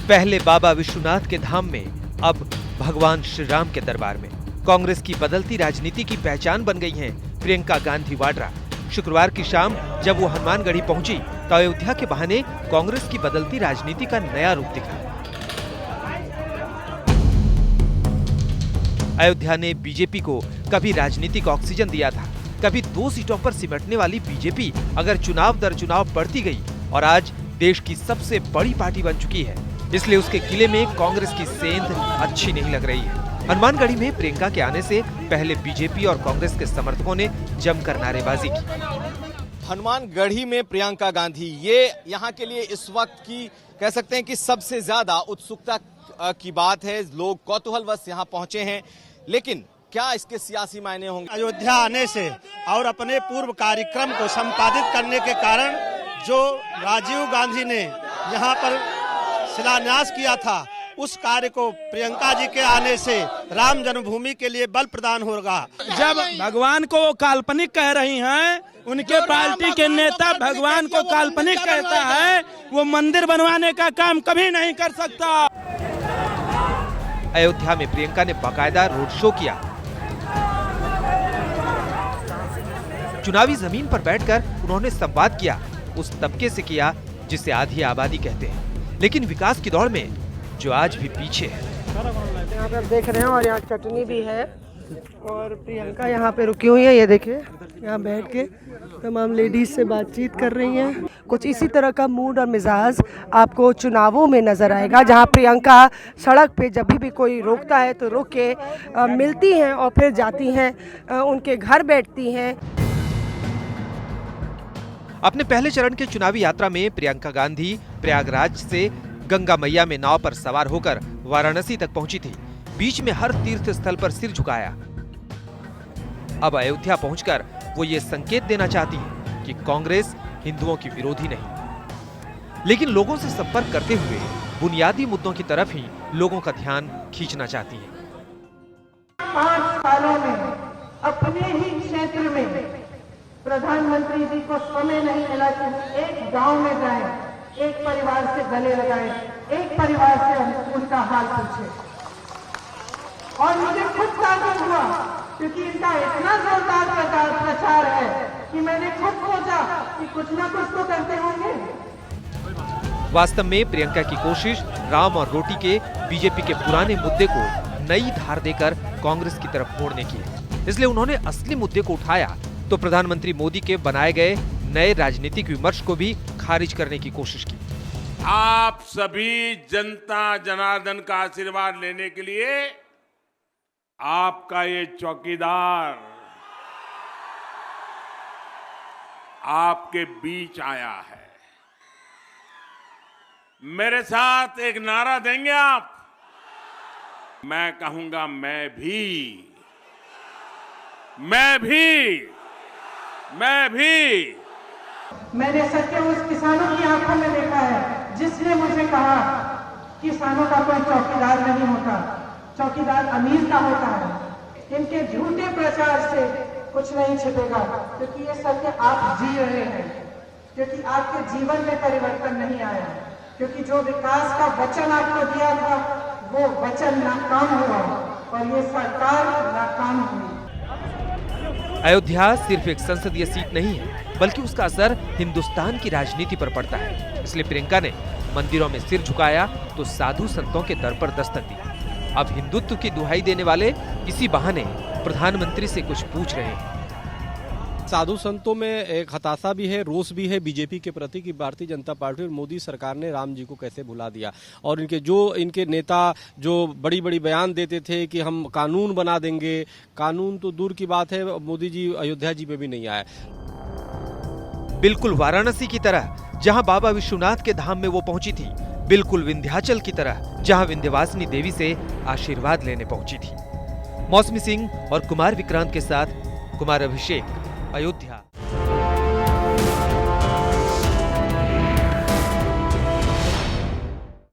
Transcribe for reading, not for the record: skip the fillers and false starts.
पहले बाबा विश्वनाथ के धाम में, अब भगवान श्री राम के दरबार में। कांग्रेस की बदलती राजनीति की पहचान बन गई हैं प्रियंका गांधी वाड्रा। शुक्रवार की शाम जब वो हनुमानगढ़ी पहुंची तो अयोध्या के बहाने कांग्रेस की बदलती राजनीति का नया रूप दिखा। अयोध्या ने बीजेपी को कभी राजनीतिक ऑक्सीजन दिया था, कभी 2 सीटों पर सिमटने वाली बीजेपी अगर चुनाव दर चुनाव बढ़ती गई और आज देश की सबसे बड़ी पार्टी बन चुकी है, इसलिए उसके किले में कांग्रेस की सेंध अच्छी नहीं लग रही है। हनुमानगढ़ी में प्रियंका के आने से पहले बीजेपी और कांग्रेस के समर्थकों ने जमकर नारेबाजी की। हनुमानगढ़ी में प्रियंका गांधी, ये यहाँ के लिए इस वक्त की कह सकते हैं कि सबसे ज्यादा उत्सुकता की बात है। लोग कौतूहलवश यहाँ पहुंचे हैं, लेकिन क्या इसके सियासी मायने होंगे? अयोध्या आने से और अपने पूर्व कार्यक्रम को संपादित करने के कारण जो राजीव गांधी ने यहाँ पर शिलान्यास किया था, उस कार्य को प्रियंका जी के आने से राम जन्मभूमि के लिए बल प्रदान होगा। जब भगवान को वो काल्पनिक कह रही हैं, उनके पार्टी के नेता भगवान को काल्पनिक कहता है, वो मंदिर बनवाने का काम कभी नहीं कर सकता। अयोध्या में प्रियंका ने बाकायदा रोड शो किया। चुनावी जमीन पर बैठकर उन्होंने संवाद किया, उस तबके से किया जिसे आधी आबादी कहते हैं, लेकिन विकास की दौड़ में जो आज भी पीछे है। यहाँ पर देख रहे हैं और यहाँ चटनी भी है और प्रियंका यहाँ पे रुकी हुई है। ये देखिए, यहाँ बैठ के तमाम लेडीज से बातचीत कर रही हैं। कुछ इसी तरह का मूड और मिजाज आपको चुनावों में नजर आएगा, जहाँ प्रियंका सड़क पे जब भी कोई रोकता है तो रोक के मिलती हैं और फिर जाती हैं, उनके घर बैठती हैं। अपने पहले चरण के चुनावी यात्रा में प्रियंका गांधी प्रयागराज से गंगा मैया में नाव पर सवार होकर वाराणसी तक पहुंची थी। बीच में हर तीर्थ स्थल पर सिर झुकाया। अब अयोध्या पहुंचकर वो ये संकेत देना चाहती है कि कांग्रेस हिंदुओं की विरोधी नहीं, लेकिन लोगों से संपर्क करते हुए बुनियादी मुद्दों की तरफ ही लोगों का ध्यान खींचना चाहती है। 5 सालों में अपने ही क्षेत्र में प्रधानमंत्री जी को समय नहीं मिला कि एक गांव में जाए, एक परिवार से गले लगाए, एक परिवार से उनका हाल पूछे। और मुझे खुद ताज्जुब हुआ क्योंकि इनका इतना जोरदार प्रचार है कि मैंने खुद सोचा कि कुछ ना कुछ तो करते होंगे। वास्तव में प्रियंका की कोशिश राम और रोटी के बीजेपी के पुराने मुद्दे को नई धार देकर कांग्रेस की तरफ मोड़ने की है। इसलिए उन्होंने असली मुद्दे को उठाया तो प्रधानमंत्री मोदी के बनाए गए नए राजनीतिक विमर्श को भी खारिज करने की कोशिश की। आप सभी जनता जनार्दन का आशीर्वाद लेने के लिए आपका ये चौकीदार आपके बीच आया है। मेरे साथ एक नारा देंगे आप? मैं कहूंगा मैं भी। मैंने सत्य उस किसानों की आंखों में देखा है जिसने मुझे कहा किसानों का कोई चौकीदार नहीं होता, चौकीदार अमीर का होता है। इनके झूठे प्रचार से कुछ नहीं छिपेगा, क्योंकि ये सत्य आप जी रहे हैं, क्योंकि आपके जीवन में परिवर्तन नहीं आया, क्योंकि जो विकास का वचन आपको दिया था वो वचन नाकाम हुआ और ये सरकार नाकाम हुई। अयोध्या सिर्फ एक संसदीय सीट नहीं है, बल्कि उसका असर हिंदुस्तान की राजनीति पर पड़ता है। इसलिए प्रियंका ने मंदिरों में सिर झुकाया तो साधु संतों के दर पर दस्तक दी। अब हिंदुत्व की दुहाई देने वाले इसी बहाने प्रधानमंत्री से कुछ पूछ रहे हैं। साधु संतों में एक हताशा भी है, रोष भी है बीजेपी के प्रति कि भारतीय जनता पार्टी और मोदी सरकार ने राम जी को कैसे भुला दिया। और इनके नेता जो बड़ी बड़ी बयान देते थे कि हम कानून बना देंगे, कानून तो दूर की बात है, मोदी जी अयोध्या जी पे भी नहीं आए। बिल्कुल वाराणसी की तरह जहां बाबा विश्वनाथ के धाम में वो पहुंची थी, बिल्कुल विंध्याचल की तरह जहां विंध्यवासिनी देवी से आशीर्वाद लेने पहुंची थी। मौसमी सिंह और कुमार विक्रांत के साथ कुमार अभिषेक, अयोध्या।